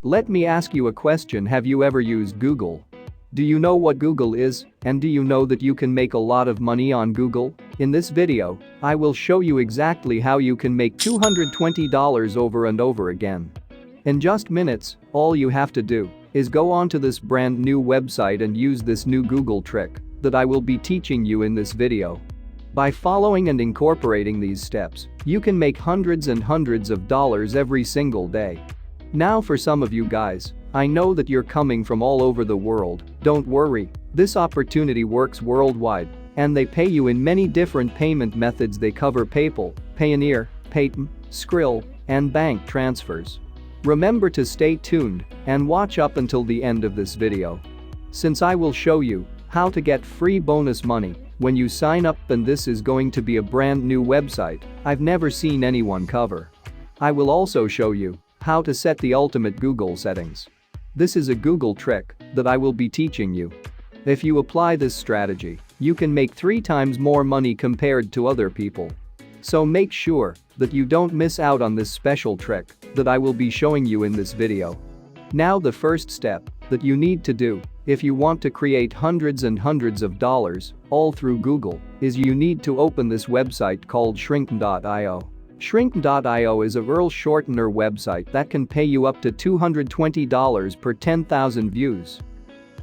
Let me ask you a question. Have you ever used Google? Do you know what Google is, and do you know that you can make a lot of money on Google? In this video, I will show you exactly how you can make $220 over and over again. In just minutes, all you have to do is go onto this brand new website and use this new Google trick that I will be teaching you in this video. By following and incorporating these steps, you can make hundreds and hundreds of dollars every single day. Now for some of you guys, I know that you're coming from all over the world. Don't worry, this opportunity works worldwide, and they pay you in many different payment methods. They cover PayPal, Payoneer, Paytm, Skrill, and bank transfers. Remember to stay tuned and watch up until the end of this video, since I will show you how to get free bonus money when you sign up, and this is going to be a brand new website I've never seen anyone cover. I will also show you how to set the ultimate Google settings. This is a Google trick that I will be teaching you. If you apply this strategy, you can make 3 times more money compared to other people. So make sure that you don't miss out on this special trick that I will be showing you in this video. Now the first step that you need to do if you want to create hundreds and hundreds of dollars all through Google is you need to open this website called shrink.io. Shrink.io is a URL shortener website that can pay you up to $220 per 10,000 views.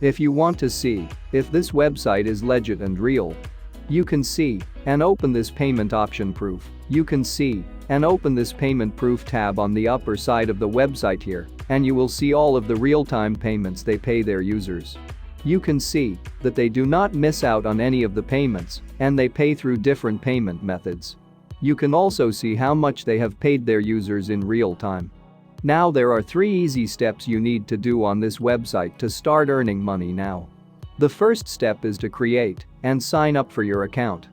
If you want to see if this website is legit and real, you can see and open this payment option proof. You can see and open this payment proof tab on the upper side of the website here, and you will see all of the real-time payments they pay their users. You can see that they do not miss out on any of the payments, and they pay through different payment methods. You can also see how much they have paid their users in real time. Now there are 3 easy steps you need to do on this website to start earning money now. The first step is to create and sign up for your account.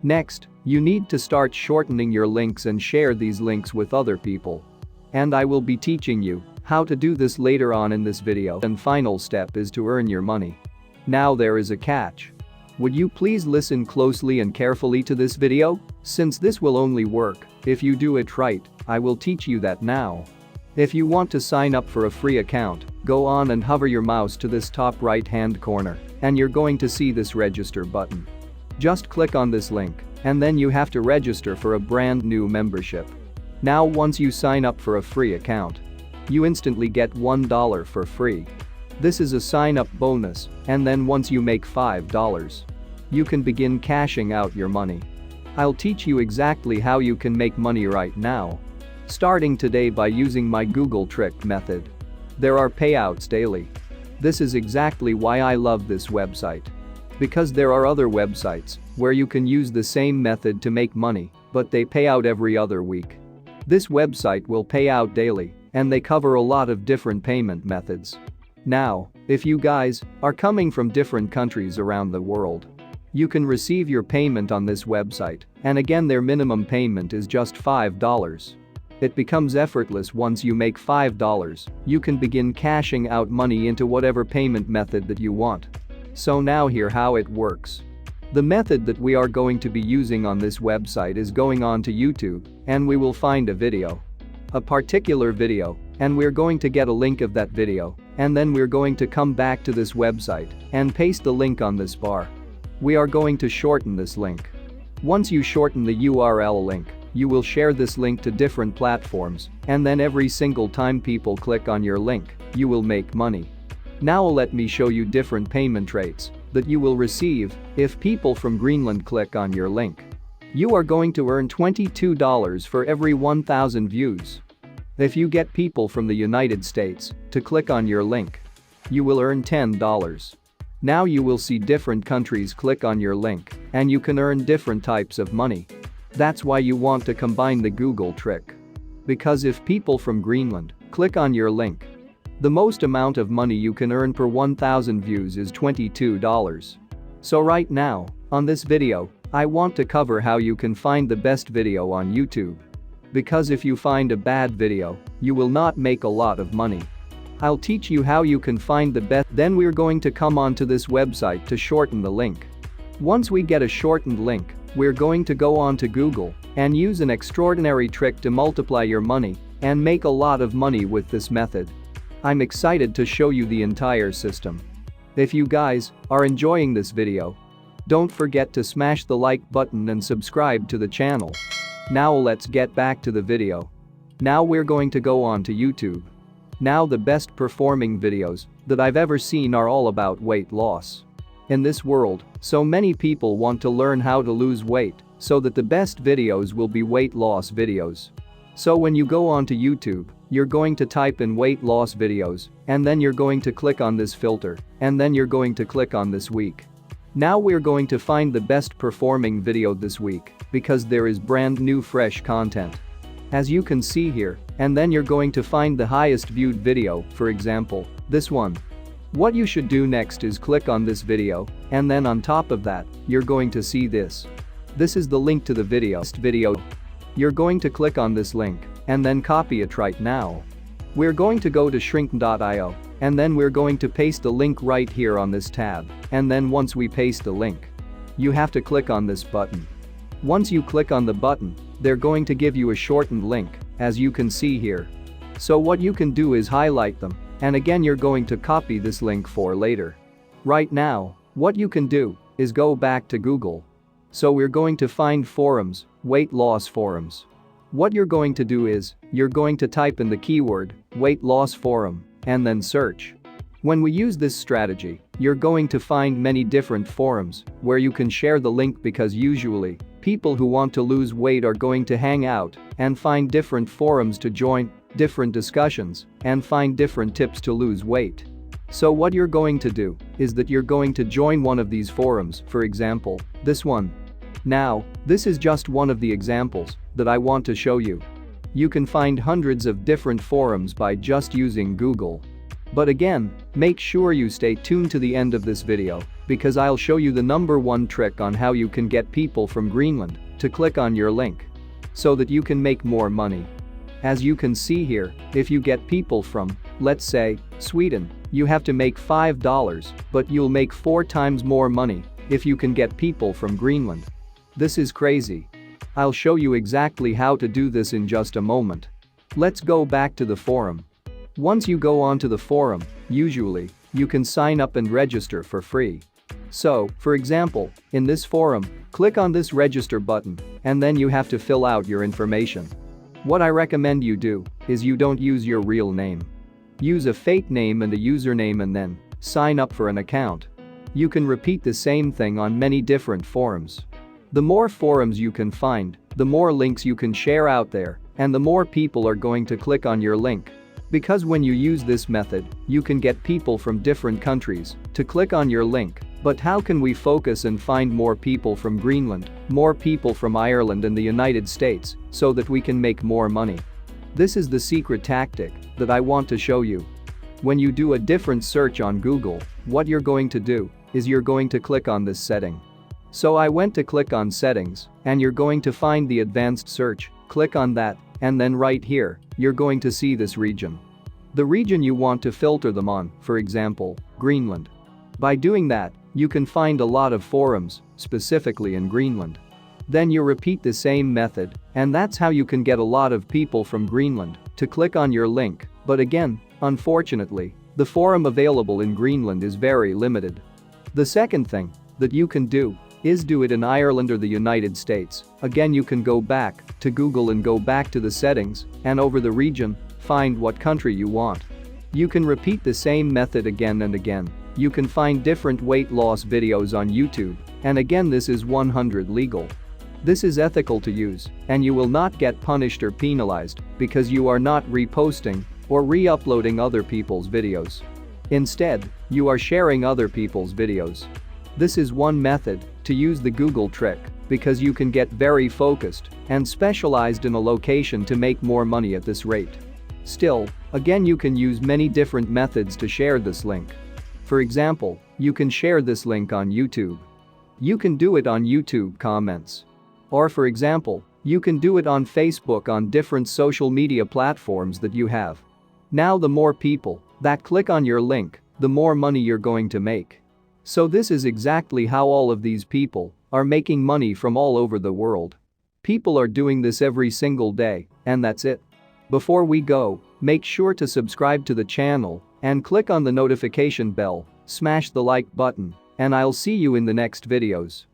Next, you need to start shortening your links and share these links with other people. And I will be teaching you how to do this later on in this video. And final step is to earn your money. Now there is a catch. Would you please listen closely and carefully to this video? Since this will only work if you do it right, I will teach you that now. If you want to sign up for a free account, go on and hover your mouse to this top right-hand corner, and you're going to see this register button. Just click on this link, and then you have to register for a brand new membership. Now once you sign up for a free account, you instantly get $1 for free. This is a sign-up bonus, and then once you make $5, you can begin cashing out your money. I'll teach you exactly how you can make money right now, starting today by using my Google trick method. There are payouts daily. This is exactly why I love this website. Because there are other websites where you can use the same method to make money, but they pay out every other week. This website will pay out daily, and they cover a lot of different payment methods. Now, if you guys are coming from different countries around the world, you can receive your payment on this website, and again their minimum payment is just $5. It becomes effortless. Once you make $5, you can begin cashing out money into whatever payment method that you want. So now here how it works. The method that we are going to be using on this website is going on to YouTube, and we will find a video. A particular video, and we're going to get a link of that video, and then we're going to come back to this website and paste the link on this bar. We are going to shorten this link. Once you shorten the URL link, you will share this link to different platforms, and then every single time people click on your link, you will make money. Now let me show you different payment rates that you will receive if people from Greenland click on your link. You are going to earn $22 for every 1,000 views. If you get people from the United States to click on your link, you will earn $10. Now you will see different countries click on your link, and you can earn different types of money. That's why you want to combine the Google trick. Because if people from Greenland click on your link, the most amount of money you can earn per 1,000 views is $22. So right now, on this video, I want to cover how you can find the best video on YouTube. Because if you find a bad video, you will not make a lot of money. I'll teach you how you can find the best. Then we're going to come onto this website to shorten the link. Once we get a shortened link, we're going to go on to Google and use an extraordinary trick to multiply your money and make a lot of money with this method. I'm excited to show you the entire system. If you guys are enjoying this video, don't forget to smash the like button and subscribe to the channel. Now let's get back to the video. Now we're going to go on to YouTube. Now the best performing videos that I've ever seen are all about weight loss. In this world, so many people want to learn how to lose weight, so that the best videos will be weight loss videos. So when you go on to YouTube, you're going to type in weight loss videos, and then you're going to click on this filter, and then you're going to click on this week. Now we're going to find the best performing video this week, because there is brand new fresh content. As you can see here, and then you're going to find the highest viewed video, for example, this one. What you should do next is click on this video, and then on top of that, you're going to see this. This is the link to the video. You're going to click on this link, and then copy it right now. We're going to go to shrink.io, and then we're going to paste the link right here on this tab, and then once we paste the link, you have to click on this button. Once you click on the button, they're going to give you a shortened link, as you can see here. So what you can do is highlight them, and again you're going to copy this link for later. Right now, what you can do is go back to Google. So we're going to find forums, weight loss forums. What you're going to do is, you're going to type in the keyword, weight loss forum, and then search. When we use this strategy, you're going to find many different forums where you can share the link, because usually, people who want to lose weight are going to hang out and find different forums to join, different discussions, and find different tips to lose weight. So what you're going to do is that you're going to join one of these forums, for example, this one. Now, this is just one of the examples that I want to show you. You can find hundreds of different forums by just using Google. But again, make sure you stay tuned to the end of this video, because I'll show you the #1 trick on how you can get people from Greenland to click on your link, so that you can make more money. As you can see here, if you get people from, let's say, Sweden, you have to make $5, but you'll make 4 times more money if you can get people from Greenland. This is crazy. I'll show you exactly how to do this in just a moment. Let's go back to the forum. Once you go onto the forum, usually, you can sign up and register for free. So, for example, in this forum, click on this register button, and then you have to fill out your information. What I recommend you do is you don't use your real name. Use a fake name and a username, and then sign up for an account. You can repeat the same thing on many different forums. The more forums you can find, the more links you can share out there, and the more people are going to click on your link. Because when you use this method, you can get people from different countries to click on your link. But how can we focus and find more people from Greenland, more people from Ireland and the United States, so that we can make more money? This is the secret tactic that I want to show you. When you do a different search on Google, what you're going to do is you're going to click on this setting. So I went to click on settings, and you're going to find the advanced search, click on that, and then right here, you're going to see this region. The region you want to filter them on, for example, Greenland. By doing that, you can find a lot of forums, specifically in Greenland. Then you repeat the same method, and that's how you can get a lot of people from Greenland to click on your link. But again, unfortunately, the forum available in Greenland is very limited. The second thing that you can do is do it in Ireland or the United States. Again, you can go back to Google and go back to the settings, and over the region, find what country you want. You can repeat the same method again and again. You can find different weight loss videos on YouTube, and again, this is 100% legal. This is ethical to use, and you will not get punished or penalized because you are not reposting or re-uploading other people's videos. Instead, you are sharing other people's videos. This is one method to use the Google trick, because you can get very focused and specialized in a location to make more money at this rate. Still, again, you can use many different methods to share this link. For example, you can share this link on YouTube. You can do it on YouTube comments. Or for example, you can do it on Facebook, on different social media platforms that you have. Now the more people that click on your link, the more money you're going to make. So this is exactly how all of these people are making money from all over the world. People are doing this every single day, and that's it. Before we go, make sure to subscribe to the channel and click on the notification bell, smash the like button, and I'll see you in the next videos.